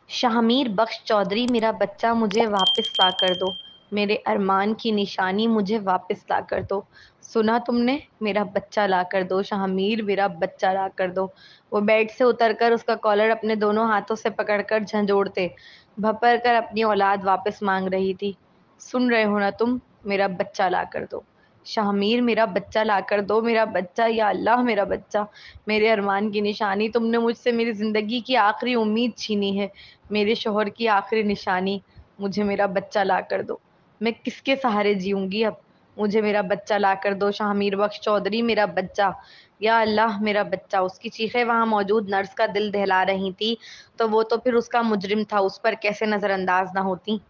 शाहमीर बख्श चौधरी, मेरा बच्चा मुझे वापस ला कर दो। मेरे अरमान की निशानी मुझे वापस ला कर दो। सुना तुमने? मेरा बच्चा ला कर दो शाहमीर, मेरा बच्चा ला कर दो। वो बेड से उतरकर उसका कॉलर अपने दोनों हाथों से पकड़कर झंझोड़ते भपकर कर अपनी औलाद वापस मांग रही थी। सुन रहे हो ना तुम? मेरा बच्चा ला कर दो शाहमीर, मेरा बच्चा ला कर दो। मेरा बच्चा, या अल्लाह मेरा बच्चा। मेरे अरमान की निशानी, तुमने मुझसे मेरी जिंदगी की आखिरी उम्मीद छीनी है। मेरे शोहर की आखिरी निशानी, मुझे मेरा बच्चा ला कर दो। मैं किसके सहारे जीऊंगी अब? मुझे मेरा बच्चा ला कर दो शाहमीर बख्श चौधरी, मेरा बच्चा। या अल्लाह मेरा बच्चा। उसकी चीखें वहां मौजूद नर्स का दिल दहला रही थी, तो वो तो फिर उसका मुजरिम था, उस पर कैसे नजरअंदाज ना होती।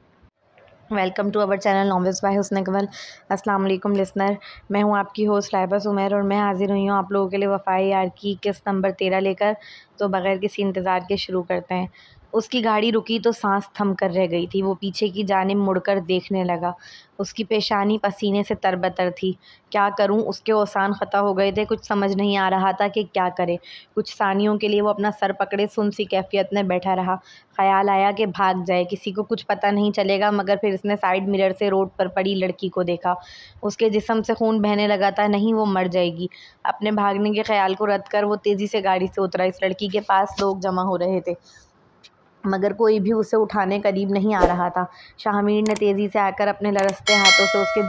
Welcome to our channel novels by Husn Kamal. अस्सलाम वालेकुम लिसनर, मैं हूं आपकी होस्ट लाइबा सुमेर और मैं हाजिर हुई हूं आप लोगों के लिए वफ़ाई यार की किस्त नंबर 13 लेकर। तो बगैर किसी इंतज़ार के शुरू करते हैं। उसकी गाड़ी रुकी तो सांस थम कर रह गई थी। वो पीछे की जानिब मुड़कर देखने लगा। उसकी पेशानी पसीने से तरबतर थी। क्या करूं? उसके औसान ख़ता हो गए थे। कुछ समझ नहीं आ रहा था कि क्या करे। कुछ सानियों के लिए वो अपना सर पकड़े सुन सी कैफियत में बैठा रहा। ख्याल आया कि भाग जाए, किसी को कुछ पता नहीं चलेगा, मगर फिर इसने साइड मिरर से रोड पर पड़ी लड़की को देखा। उसके जिस्म से खून बहने लगा था। नहीं, वो मर जाएगी। अपने भागने के ख्याल को रद्द कर वो तेज़ी से गाड़ी से उतरा। इस लड़की के पास लोग जमा हो रहे थे, मगर कोई भी उसे उठाने करीब नहीं आ रहा था। शाहमीर ने तेज़ी से आकर अपने लरसते हाथों से उसके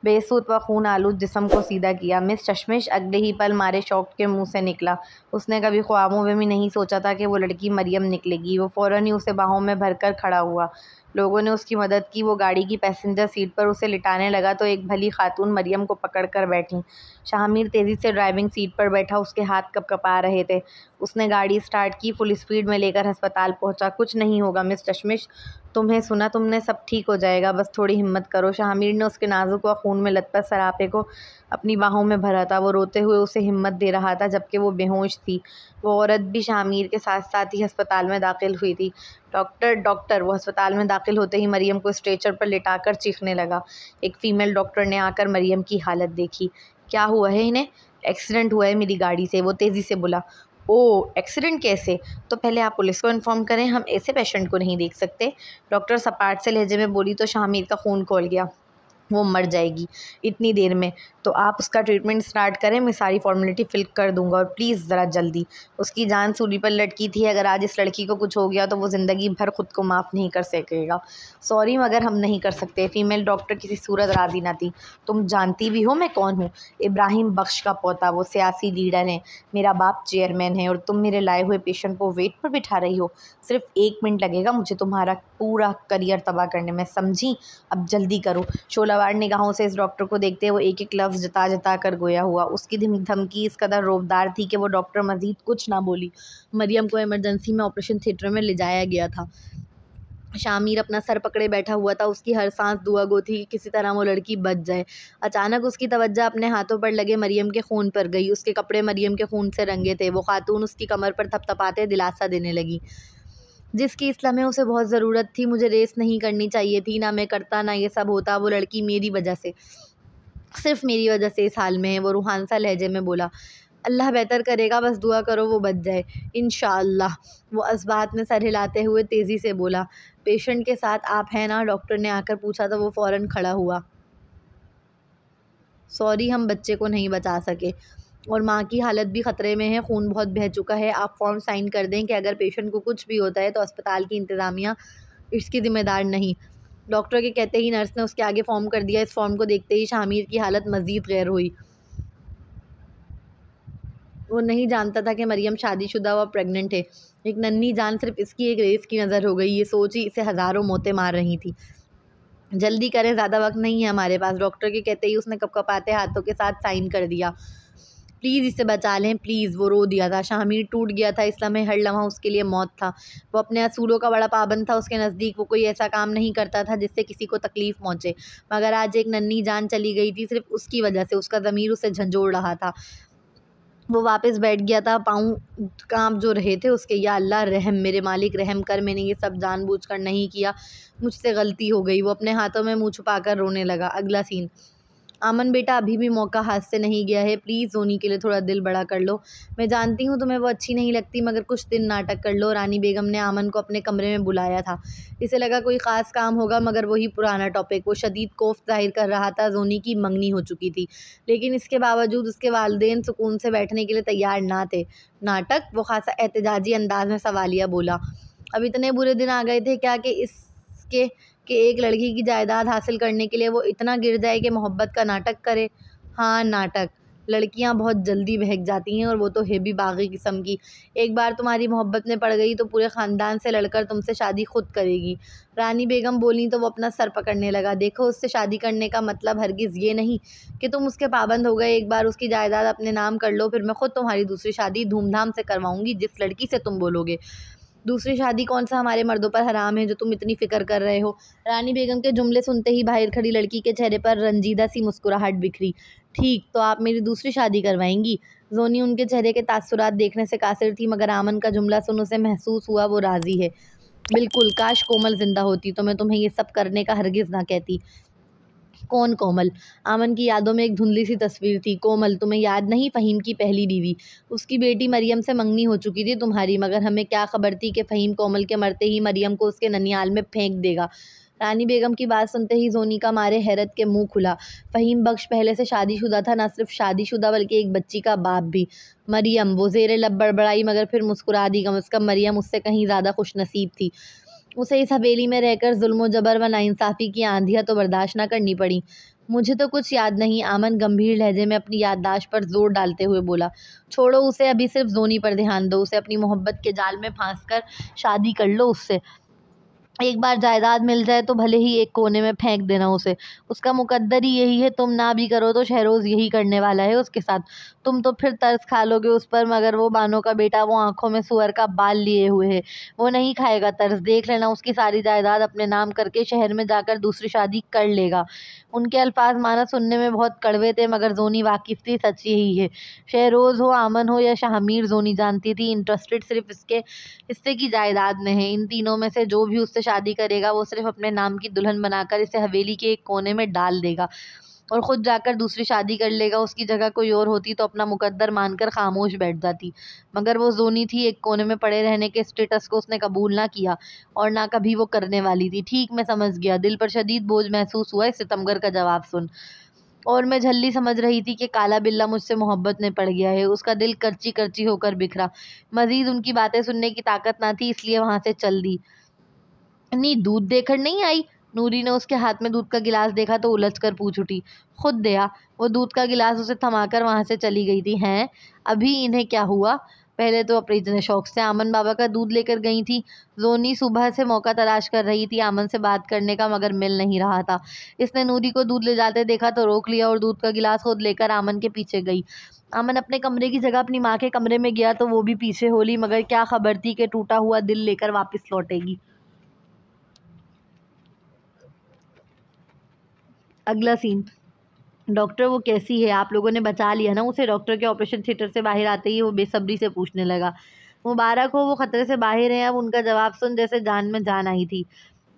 बेसुध व खून आलूद जिस्म को सीधा किया। मिस चश्मिश अगले ही पल मारे शौक के मुंह से निकला। उसने कभी ख्वाबों में भी नहीं सोचा था कि वो लड़की मरियम निकलेगी। वो फ़ौरन ही उसे बाहों में भरकर खड़ा हुआ। लोगों ने उसकी मदद की। वो गाड़ी की पैसेंजर सीट पर उसे लिटाने लगा तो एक भली खातून मरियम को पकड़ कर बैठी। शाहमीर तेज़ी से ड्राइविंग सीट पर बैठा। उसके हाथ कँपा रहे थे। उसने गाड़ी स्टार्ट की, फुल स्पीड में लेकर अस्पताल पहुंचा। कुछ नहीं होगा मिस चश्मिश, तुम्हें सुना तुमने, सब ठीक हो जाएगा, बस थोड़ी हिम्मत करो। शाहमीर ने उसके नाजुक व खून में लथपथ सरापे को अपनी बाहों में भरा था। वो रोते हुए उसे हिम्मत दे रहा था जबकि वो बेहोश थी। वो औरत भी शाहमीर के साथ साथ ही अस्पताल में दाखिल हुई थी। Doctor, doctor. वो अस्पताल में दाखिल होते ही मरियम को स्ट्रेचर पर लिटाकर चीखने लगा। एक फ़ीमेल डॉक्टर ने आकर मरियम की हालत देखी। क्या हुआ है इन्हें? एक्सीडेंट हुआ है मेरी गाड़ी से, वो तेज़ी से बोला। ओह, एक्सीडेंट कैसे? तो पहले आप पुलिस को इन्फॉर्म करें, हम ऐसे पेशेंट को नहीं देख सकते। डॉक्टर सपाट से लहजे में बोली तो शाहमीर का खून खौल गया। वो मर जाएगी इतनी देर में, तो आप उसका ट्रीटमेंट स्टार्ट करें। मैं सारी फॉर्मेलिटी फिल कर दूंगा, और प्लीज़ ज़रा जल्दी। उसकी जान सूली पर लटकी थी। अगर आज इस लड़की को कुछ हो गया तो वो ज़िंदगी भर खुद को माफ़ नहीं कर सकेगा। सॉरी, मगर हम नहीं कर सकते। फ़ीमेल डॉक्टर किसी सूरत राज़ी ना थी। तुम जानती भी हो मैं कौन हूँ? इब्राहिम बख्श का पोता। वो सियासी लीडर हैं। मेरा बाप चेयरमैन है, और तुम मेरे लाए हुए पेशेंट को वेट पर बिठा रही हो। सिर्फ 1 मिनट लगेगा मुझे तुम्हारा पूरा करियर तबाह करने में, समझी? अब जल्दी करो। शोलावार निगाहों से इस डॉक्टर को देखते वो एक एक लफ्ज़ जता जता कर गोया हुआ। उसकी धमकी इस कदर रौबदार थी कि वो डॉक्टर मजीद कुछ ना बोली। मरियम को इमरजेंसी में ऑपरेशन थिएटर में ले जाया गया था। शामिर अपना सर पकड़े बैठा हुआ था। उसकी हर सांस दुआ गो थी कि किसी तरह वो लड़की बच जाए। अचानक उसकी तवज्जो अपने हाथों पर लगे मरियम के खून पर गई। उसके कपड़े मरियम के खून से रंगे थे। वो खातून उसकी कमर पर थपथपाते दिलासा देने लगी, जिसकी इस लम्हे उसे बहुत ज़रूरत थी। मुझे रेस नहीं करनी चाहिए थी, ना मैं करता, ना ये सब होता। वो लड़की मेरी वजह से, सिर्फ मेरी वजह से इस हाल में है। वो रूहान सा लहजे में बोला। अल्लाह बेहतर करेगा, बस दुआ करो वो बच जाए, इंशाअल्लाह। वो असबात में सर हिलाते हुए तेज़ी से बोला। पेशेंट के साथ आप हैं ना? डॉक्टर ने आकर पूछा तो वो फ़ौरन खड़ा हुआ। सॉरी, हम बच्चे को नहीं बचा सके, और माँ की हालत भी ख़तरे में है। खून बहुत बह चुका है। आप फॉर्म साइन कर दें कि अगर पेशेंट को कुछ भी होता है तो अस्पताल की इंतज़ामिया इसकी ज़िम्मेदार नहीं। डॉक्टर के कहते ही नर्स ने उसके आगे फॉर्म कर दिया। इस फॉर्म को देखते ही शामिर की हालत मज़ीद गैर हुई। वो नहीं जानता था कि मरियम शादीशुदा व प्रेग्नेंट है। एक नन्ही जान सिर्फ इसकी एक रेस की नज़र हो गई। ये सोच ही इसे हज़ारों मौतें मार रही थी। जल्दी करें, ज़्यादा वक्त नहीं है हमारे पास। डॉक्टर के कहते ही उसने कपकपाते हाथों के साथ साइन कर दिया। प्लीज़ इसे बचा लें, प्लीज़। वो रो दिया था। शामिर टूट गया था। इस लम्हे हर लम्हा उसके लिए मौत था। वो अपने असूलों का बड़ा पाबंद था। उसके नज़दीक वो कोई ऐसा काम नहीं करता था जिससे किसी को तकलीफ़ पहुँचे, मगर आज एक नन्ही जान चली गई थी सिर्फ उसकी वजह से। उसका ज़मीर उसे झंझोड़ रहा था। वो वापस बैठ गया था। पाँव काँप जो रहे थे उसके। या अल्लाह रहम, मेरे मालिक रहम कर, मैंने ये सब जानबूझकर नहीं किया, मुझसे गलती हो गई। वो अपने हाथों में मुँह छुपाकर रोने लगा। अगला सीन। आमन बेटा अभी भी मौका हाथ से नहीं गया है, प्लीज़ जोनी के लिए थोड़ा दिल बड़ा कर लो। मैं जानती हूँ तुम्हें वो अच्छी नहीं लगती, मगर कुछ दिन नाटक कर लो। रानी बेगम ने आमन को अपने कमरे में बुलाया था। इसे लगा कोई ख़ास काम होगा, मगर वही पुराना टॉपिक। वो शदीद खौफ ज़ाहिर कर रहा था। जोनी की मंगनी हो चुकी थी, लेकिन इसके बावजूद उसके वालिदैन सुकून से बैठने के लिए तैयार ना थे। नाटक? वो खासा एहतजाजी अंदाज में सवालिया बोला। अब इतने बुरे दिन आ गए थे क्या कि इसके कि एक लड़की की जायदाद हासिल करने के लिए वो इतना गिर जाए कि मोहब्बत का नाटक करे? हाँ, नाटक। लड़कियां बहुत जल्दी बहक जाती हैं, और वो तो है भी बागी किस्म की। एक बार तुम्हारी मोहब्बत में पड़ गई तो पूरे ख़ानदान से लड़कर तुमसे शादी खुद करेगी। रानी बेगम बोली तो वो अपना सर पकड़ने लगा। देखो, उससे शादी करने का मतलब हरगिज़ ये नहीं कि तुम उसके पाबंद हो गए। एक बार उसकी जायदाद अपने नाम कर लो, फिर मैं खुद तुम्हारी दूसरी शादी धूमधाम से करवाऊंगी, जिस लड़की से तुम बोलोगे। दूसरी शादी कौन सा हमारे मर्दों पर हराम है जो तुम इतनी फ़िक्र कर रहे हो? रानी बेगम के जुमले सुनते ही बाहर खड़ी लड़की के चेहरे पर रंजीदा सी मुस्कुराहट बिखरी। ठीक, तो आप मेरी दूसरी शादी करवाएंगी? जोनी उनके चेहरे के तासुरात देखने से कासिर थी, मगर आमन का जुमला सुन उसे महसूस हुआ वो राज़ी है। बिल्कुल, काश कोमल जिंदा होती तो मैं तुम्हें ये सब करने का हरगिज़ ना कहती। कौन कोमल? आमन की यादों में एक धुंधली सी तस्वीर थी। कोमल? तुम्हें याद नहीं? फ़हीम की पहली बीवी। उसकी बेटी मरियम से मंगनी हो चुकी थी तुम्हारी, मगर हमें क्या खबर थी कि फ़हीम कोमल के मरते ही मरियम को उसके ननियाल में फेंक देगा। रानी बेगम की बात सुनते ही जोनी का मारे हैरत के मुंह खुला। फ़हीम बख्श पहले से शादीशुदा था, न सिर्फ शादीशुदा बल्कि एक बच्ची का बाप भी। मरियम? वो ज़ेरे लब बड़बड़ाई, मगर फिर मुस्कुरा दी। कम से कम मरियम उससे कहीं ज़्यादा खुशनसीब थी। उसे इस हवेली में रहकर जुल्म जबर व नाइंसाफ़ी की आंधियाँ तो बर्दाश्त न करनी पड़ी। मुझे तो कुछ याद नहीं, आमन गंभीर लहजे में अपनी याददाश्त पर जोर डालते हुए बोला। छोड़ो उसे, अभी सिर्फ जोनी पर ध्यान दो। उसे अपनी मोहब्बत के जाल में फांस कर शादी कर लो उससे। एक बार जायदाद मिल जाए तो भले ही एक कोने में फेंक देना उसे। उसका मुकद्दर ही यही है। तुम ना भी करो तो शहरोज़ यही करने वाला है उसके साथ। तुम तो फिर तरस खा लोगे उस पर, मगर वो बानो का बेटा, वो आंखों में सुअर का बाल लिए हुए है, वो नहीं खाएगा तरस। देख लेना, उसकी सारी जायदाद अपने नाम करके शहर में जाकर दूसरी शादी कर लेगा। उनके अल्फाज माना सुनने में बहुत कड़वे थे, मगर जोनी वाकिफ थी, सच यही है। शहरोज़ हो, आमन हो या शाहमीर, जोनी जानती थी इंटरेस्टेड सिर्फ इसके हिस्से की जायदाद में है। इन तीनों में से जो भी उससे शादी करेगा वो सिर्फ अपने नाम की दुल्हन बनाकर इसे हवेली के एक कोने में डाल देगा और खुद जाकर दूसरी शादी कर लेगा। उसकी जगह कोई और होती तो अपना मुकद्दर मानकर खामोश बैठ जाती, मगर वो जोनी थी। एक कोने में पड़े रहने के स्टेटस को उसने कबूल ना किया, और ना कभी वो करने वाली थी। ठीक, मैं समझ गया। दिल पर शदीद बोझ महसूस हुआ इस सितमगर का जवाब सुन। और मैं झल्ली समझ रही थी कि काला बिल्ला मुझसे मोहब्बत में पड़ गया है। उसका दिल करची करची होकर बिखरा। मजीद उनकी बातें सुनने की ताकत ना थी, इसलिए वहां से चल दी। नहीं, दूध देकर नहीं आई? नूरी ने उसके हाथ में दूध का गिलास देखा तो उलझ कर पूछ उठी। खुद दया। वो दूध का गिलास उसे थमाकर वहां से चली गई थी। हैं? अभी इन्हें क्या हुआ? पहले तो अपने इतने शौक से आमन बाबा का दूध लेकर गई थी। जोनी सुबह से मौका तलाश कर रही थी आमन से बात करने का, मगर मिल नहीं रहा था। इसने नूरी को दूध ले जाते देखा तो रोक लिया और दूध का गिलास खुद लेकर आमन के पीछे गई। आमन अपने कमरे की जगह अपनी माँ के कमरे में गया तो वो भी पीछे हो ली, मगर क्या खबर थी कि टूटा हुआ दिल लेकर वापस लौटेगी। अगला सीन। डॉक्टर, वो कैसी है? आप लोगों ने बचा लिया ना उसे? डॉक्टर के ऑपरेशन थिएटर से बाहर आते ही वो बेसब्री से पूछने लगा। मुबारक हो, वो खतरे से बाहर हैं। अब उनका जवाब सुन जैसे जान में जान आई थी।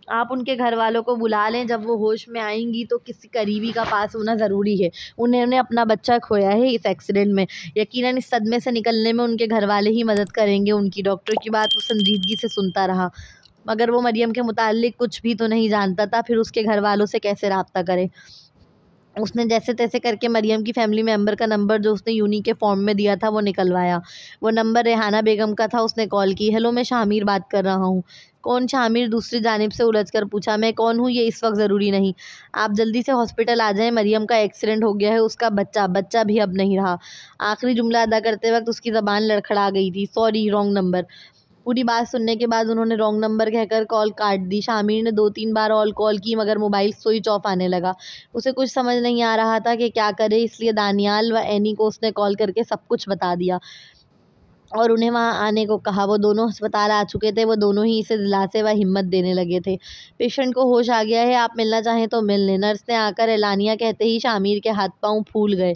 आप उनके घर वालों को बुला लें, जब वो होश में आएंगी तो किसी करीबी का पास होना ज़रूरी है। उन्होंने अपना बच्चा खोया है इस एक्सीडेंट में। यकीनन इस सदमे से निकलने में उनके घर वाले ही मदद करेंगे उनकी। डॉक्टर की बात वो संजीदगी से सुनता रहा, मगर वो मरियम के मुताल्लिक कुछ भी तो नहीं जानता था, फिर उसके घर वालों से कैसे राब्ता करे। उसने जैसे तैसे करके मरियम की फैमिली मेंबर का नंबर जो उसने यूनी के फॉर्म में दिया था वो निकलवाया। वो नंबर रेहाना बेगम का था। उसने कॉल की। हेलो, मैं शामिर बात कर रहा हूँ। कौन शामिर? दूसरी जानिब से उलझ कर पूछा। मैं कौन हूँ ये इस वक्त ज़रूरी नहीं, आप जल्दी से हॉस्पिटल आ जाएं। मरियम का एक्सीडेंट हो गया है, उसका बच्चा भी अब नहीं रहा। आखिरी जुमला अदा करते वक्त उसकी ज़बान लड़खड़ा गई थी। Sorry, wrong number. पूरी बात सुनने के बाद उन्होंने रॉन्ग नंबर कहकर कॉल काट दी। शामिर ने 2-3 बार और कॉल की, मगर मोबाइल स्विच ऑफ आने लगा। उसे कुछ समझ नहीं आ रहा था कि क्या करे, इसलिए दानियाल व एनी को उसने कॉल करके सब कुछ बता दिया और उन्हें वहां आने को कहा। वो दोनों अस्पताल आ चुके थे। वो दोनों ही इसे दिलासे व हिम्मत देने लगे थे। पेशेंट को होश आ गया है, आप मिलना चाहें तो मिल लें। नर्स ने आकर एलानिया कहते ही शामिर के हाथ पांव फूल गए।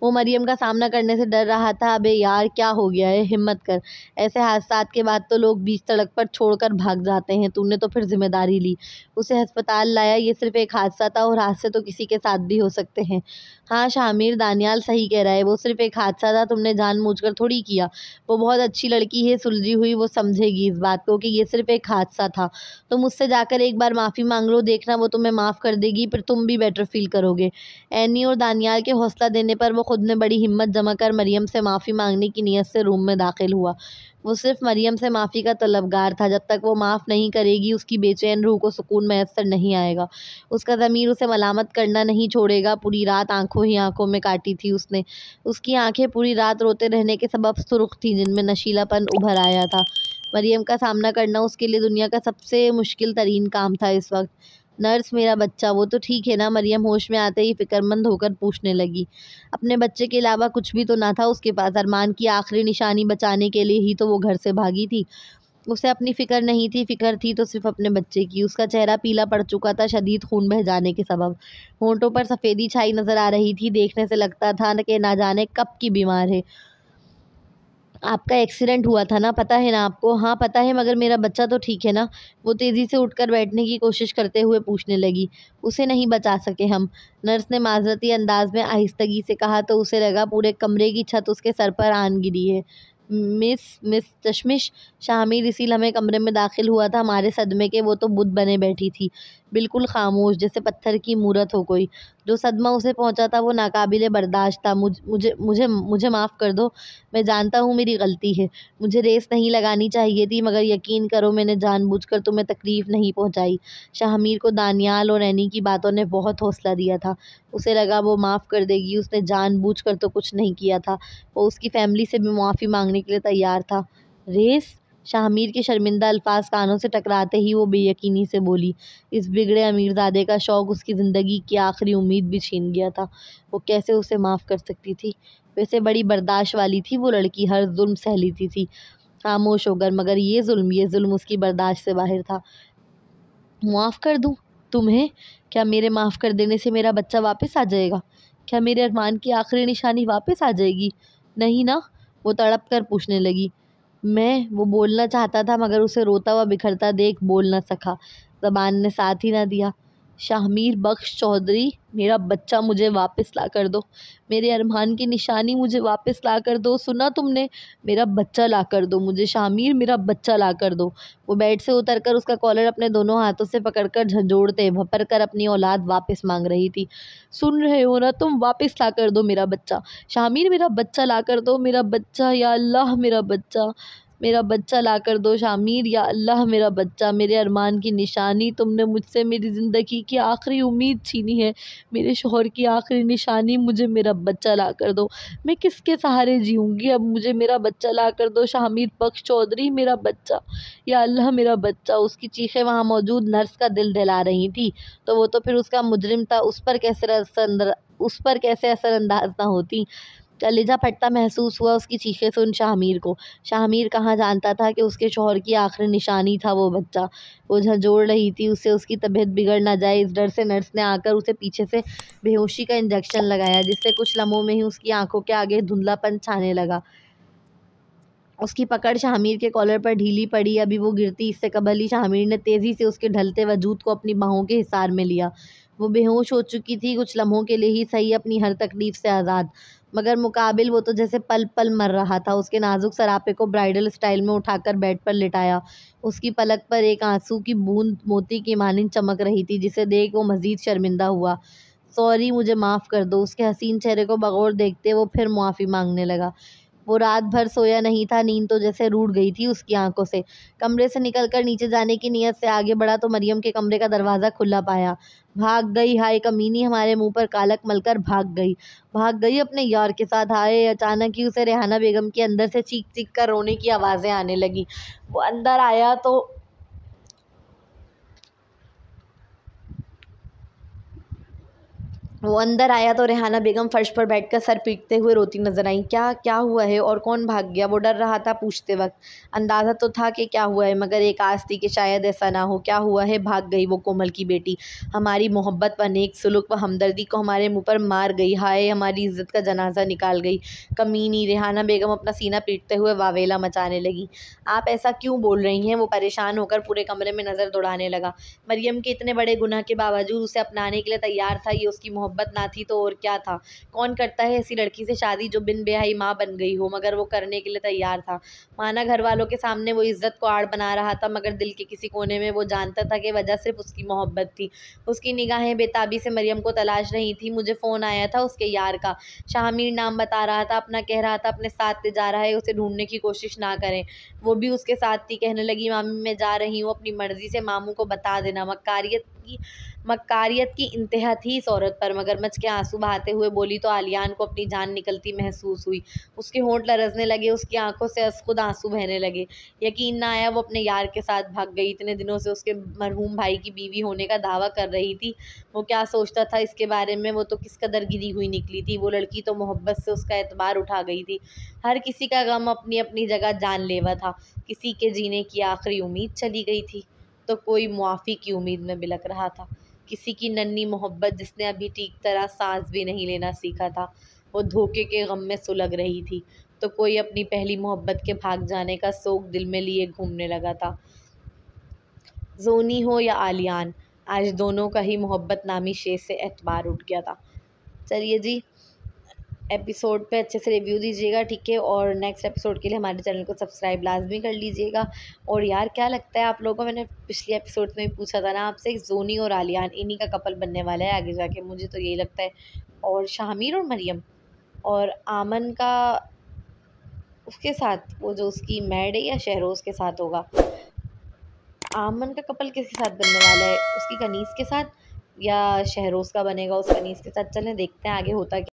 वो मरियम का सामना करने से डर रहा था। अबे यार क्या हो गया है, हिम्मत कर। ऐसे हादसात के बाद तो लोग बीच सड़क पर छोड़कर भाग जाते हैं, तूने तो फिर जिम्मेदारी ली, उसे अस्पताल लाया। ये सिर्फ एक हादसा था और हादसे तो किसी के साथ भी हो सकते हैं। हाँ शामिर, दानियाल सही कह रहा है, वो सिर्फ एक हादसा था, तुमने जानबूझकर थोड़ी किया। वो बहुत अच्छी लड़की है, सुलझी हुई, वो समझेगी इस बात को कि ये सिर्फ एक हादसा था। तुम मुझसे जाकर एक बार माफ़ी मांग लो, देखना वो तुम्हें माफ़ कर देगी, फिर तुम भी बेटर फील करोगे। एनी और दानियाल के हौसला देने पर वो खुद ने बड़ी हिम्मत जमा कर मरियम से माफ़ी मांगने की नीयत से रूम में दाखिल हुआ। वो सिर्फ मरियम से माफ़ी का तलबगार था। जब तक वो माफ़ नहीं करेगी, उसकी बेचैन रूह को सुकून मैसर नहीं आएगा। उसका ज़मीर उसे मलामत करना नहीं छोड़ेगा। पूरी रात आंखों ही आंखों में काटी थी उसने। उसकी आंखें पूरी रात रोते रहने के सबब सुर्ख थी, जिनमें नशीलापन उभर आया था। मरियम का सामना करना उसके लिए दुनिया का सबसे मुश्किल तरीन काम था इस वक्त। नर्स, मेरा बच्चा वो तो ठीक है ना? मरियम होश में आते ही फिक्रमंद होकर पूछने लगी। अपने बच्चे के अलावा कुछ भी तो ना था उसके पास। अरमान की आखिरी निशानी बचाने के लिए ही तो वो घर से भागी थी। उसे अपनी फिक्र नहीं थी, फिक्र थी तो सिर्फ अपने बच्चे की। उसका चेहरा पीला पड़ चुका था, शदीद खून बह जाने के सबब। होंठों पर सफ़ेदी छाई नजर आ रही थी। देखने से लगता था कि ना जाने कब की बीमार है। आपका एक्सीडेंट हुआ था ना, पता है ना आपको? हाँ पता है, मगर मेरा बच्चा तो ठीक है ना? वो तेज़ी से उठकर बैठने की कोशिश करते हुए पूछने लगी। उसे नहीं बचा सके हम, नर्स ने माजरती अंदाज में आहिस्तगी से कहा तो उसे लगा पूरे कमरे की छत उसके सर पर आन गिरी है। मिस मिस चश्मिश, शामिर इसी लम्हे कमरे में दाखिल हुआ था। हमारे सदमे के वो तो बुत बने बैठी थी, बिल्कुल खामोश, जैसे पत्थर की मूरत हो कोई। जो सदमा उसे पहुंचा था वो नाकाबिले बर्दाश्त था। मुझे मुझे मुझे माफ़ कर दो, मैं जानता हूँ मेरी गलती है। मुझे रेस नहीं लगानी चाहिए थी, मगर यकीन करो मैंने जानबूझकर तुम्हें तकलीफ़ नहीं पहुँचाई। शाहमीर को दानियाल और एनी की बातों ने बहुत हौसला दिया था। उसे लगा वो माफ़ कर देगी, उसने जानबूझकर तो कुछ नहीं किया था। वो उसकी फैमिली से भी मुआफ़ी मांगने के लिए तैयार था। रेस? शाहमीर के शर्मिंदा अल्फाज कानों से टकराते ही वो बेयकीनी से बोली। इस बिगड़े अमीरजादे का शौक उसकी ज़िंदगी की आखिरी उम्मीद भी छीन गया था। वो कैसे उसे माफ़ कर सकती थी? वैसे बड़ी बर्दाश्त वाली थी वो लड़की, हर जुल्म सह लेती थी खामोश होकर, मगर ये जुल्म उसकी बर्दाश्त से बाहर था। माफ़ कर दूँ तुम्हें? क्या मेरे माफ़ कर देने से मेरा बच्चा वापस आ जाएगा? क्या मेरे अरमान की आखिरी निशानी वापस आ जाएगी? नहीं ना? वो तड़प कर पूछने लगी। वो बोलना चाहता था, मगर उसे रोता हुआ बिखरता देख बोल न सका। ज़बान ने साथ ही न दिया। शाहमीर बख्श चौधरी, मेरा बच्चा मुझे वापस ला कर दो। मेरे अरमान की निशानी मुझे वापस ला कर दो। सुना तुमने? मेरा बच्चा ला कर दो मुझे, शाहमीर मेरा बच्चा ला कर दो। वो बेड से उतरकर उसका कॉलर अपने दोनों हाथों से पकड़कर झंझोड़ते भपड़ कर अपनी औलाद वापस मांग रही थी। सुन रहे हो ना तुम? वापस ला कर दो मेरा बच्चा। शाहमीर मेरा बच्चा ला कर दो, मेरा बच्चा, या अल्लाह मेरा बच्चा, मेरा बच्चा ला कर दो शामिर, या अल्लाह मेरा बच्चा। मेरे अरमान की निशानी, तुमने मुझसे मेरी ज़िंदगी की आखिरी उम्मीद छीनी है, मेरे शोहर की आखिरी निशानी। मुझे मेरा बच्चा ला कर दो, मैं किसके सहारे जीऊँगी अब? मुझे मेरा बच्चा ला कर दो शामिर बख्श चौधरी, मेरा बच्चा, या अल्लाह मेरा बच्चा। उसकी चीखें वहाँ मौजूद नर्स का दिल दहला रही थी, तो वो तो फिर उसका मुजरिम था, उस पर कैसे असरअंदाज ना होती। कलेजा फटता महसूस हुआ उसकी चीखें सुन शाहमीर को। शाहमीर कहाँ जानता था कि उसके शौहर की आखिरी निशानी था वो बच्चा। वो झंझोड़ रही थी, उससे उसकी तबीयत बिगड़ ना जाए, इस डर से नर्स ने आकर उसे पीछे से बेहोशी का इंजेक्शन लगाया, जिससे कुछ लम्हों में ही उसकी आंखों के आगे धुंधलापन छाने लगा। उसकी पकड़ शाहमीर के कॉलर पर ढीली पड़ी। अभी वो गिरती इससे कबल ही शाहमीर ने तेज़ी से उसके ढलते वजूद को अपनी बाहों के हिसार में लिया। वो बेहोश हो चुकी थी, कुछ लम्हों के लिए ही सही, अपनी हर तकलीफ से आज़ाद, मगर मुकाबिल वो तो जैसे पल पल मर रहा था। उसके नाजुक सरापे को ब्राइडल स्टाइल में उठाकर बेड पर लिटाया। उसकी पलक पर एक आंसू की बूंद मोती की मानिंद चमक रही थी, जिसे देख वो मज़ीद शर्मिंदा हुआ। सॉरी, मुझे माफ़ कर दो। उसके हसीन चेहरे को बगौर देखते वो फिर मुआफ़ी मांगने लगा। वो रात भर सोया नहीं था, नींद तो जैसे रूठ गई थी उसकी आंखों से। कमरे से निकलकर नीचे जाने की नीयत से आगे बढ़ा तो मरियम के कमरे का दरवाज़ा खुला पाया। भाग गई, हाय कमीनी, हमारे मुंह पर कालक मलकर भाग गई अपने यार के साथ। हाय, अचानक ही उसे रेहाना बेगम के अंदर से चीख चीख कर रोने की आवाज़ें आने लगी। वो अंदर आया तो वो अंदर आया तो रेहाना बेगम फर्श पर बैठकर सर पीटते हुए रोती नजर आई। क्या क्या हुआ है और कौन भाग गया? वो डर रहा था पूछते वक्त। अंदाज़ा तो था कि क्या हुआ है, मगर एक आस थी कि शायद ऐसा ना हो। क्या हुआ है? भाग गई वो कोमल की बेटी, हमारी मोहब्बत व नेक सुलूक व हमदर्दी को हमारे मुंह पर मार गई। हाय, हमारी इज्जत का जनाजा निकाल गई, कमीनी। रेहाना बेगम अपना सीना पीटते हुए वावेला मचाने लगी। आप ऐसा क्यों बोल रही हैं? वो परेशान होकर पूरे कमरे में नज़र दौड़ाने लगा। मरियम के इतने बड़े गुनाह के बावजूद उसे अपनाने के लिए तैयार था, ये उसकी मोहब्बत ना थी तो और क्या था? कौन करता है ऐसी लड़की से शादी जो बिन ब्याही माँ बन गई हो? मगर वो करने के लिए तैयार था। माना घर वालों के सामने वो इज्जत को आड़ बना रहा था, मगर दिल के किसी कोने में वो जानता था कि वजह सिर्फ उसकी मोहब्बत थी। उसकी निगाहें बेताबी से मरियम को तलाश रही थी। मुझे फ़ोन आया था उसके यार का, शाहमीर नाम बता रहा था, अपना कह रहा था अपने साथ ले जा रहा है, उसे ढूंढने की कोशिश ना करें। वो भी उसके साथ थी। कहने लगी, मामी मैं जा रही हूँ, अपनी मर्जी से मामू को बता देना। मक्कारियत की इंतहा थी इस औरत पर। मगरमच्छ के आंसू बहाते हुए बोली तो आलियान को अपनी जान निकलती महसूस हुई। उसके होंठ लरजने लगे, उसकी आंखों से खुद आंसू बहने लगे। यकीन ना आया वो अपने यार के साथ भाग गई। इतने दिनों से उसके मरहूम भाई की बीवी होने का दावा कर रही थी। वो क्या सोचता था इसके बारे में? वो तो किस कदर गिरी हुई निकली थी। वो लड़की तो मोहब्बत से उसका एतबार उठा गई थी। हर किसी का गम अपनी अपनी जगह जानलेवा था। किसी के जीने की आखिरी उम्मीद चली गई थी तो कोई मुआफ़ी की उम्मीद में बिलक रहा था। किसी की नन्ही मोहब्बत जिसने अभी ठीक तरह सांस भी नहीं लेना सीखा था, वो धोखे के गम में सुलग रही थी, तो कोई अपनी पहली मोहब्बत के भाग जाने का शोक दिल में लिए घूमने लगा था। जोनी हो या आलियान, आज दोनों का ही मोहब्बत नामी शेर से एतबार उठ गया था। चलिए जी, एपिसोड पे अच्छे से रिव्यू दीजिएगा, ठीक है? और नेक्स्ट एपिसोड के लिए हमारे चैनल को सब्सक्राइब लाजमी कर लीजिएगा। और यार क्या लगता है आप लोगों को? मैंने पिछले एपिसोड में भी पूछा था ना आपसे, जोनी और आलियान इन्हीं का कपल बनने वाला है आगे जाके, मुझे तो यही लगता है। और शाहमीर और मरियम, और आमन का उसके साथ, वो जो उसकी मैड है, या शहरोज़ के साथ होगा? आमन का कपल किसके साथ बनने वाला है? उसकी कनीज़ के साथ या शहरोज़ का बनेगा उस कनीज़ के साथ? चलें देखते हैं आगे होता क्या।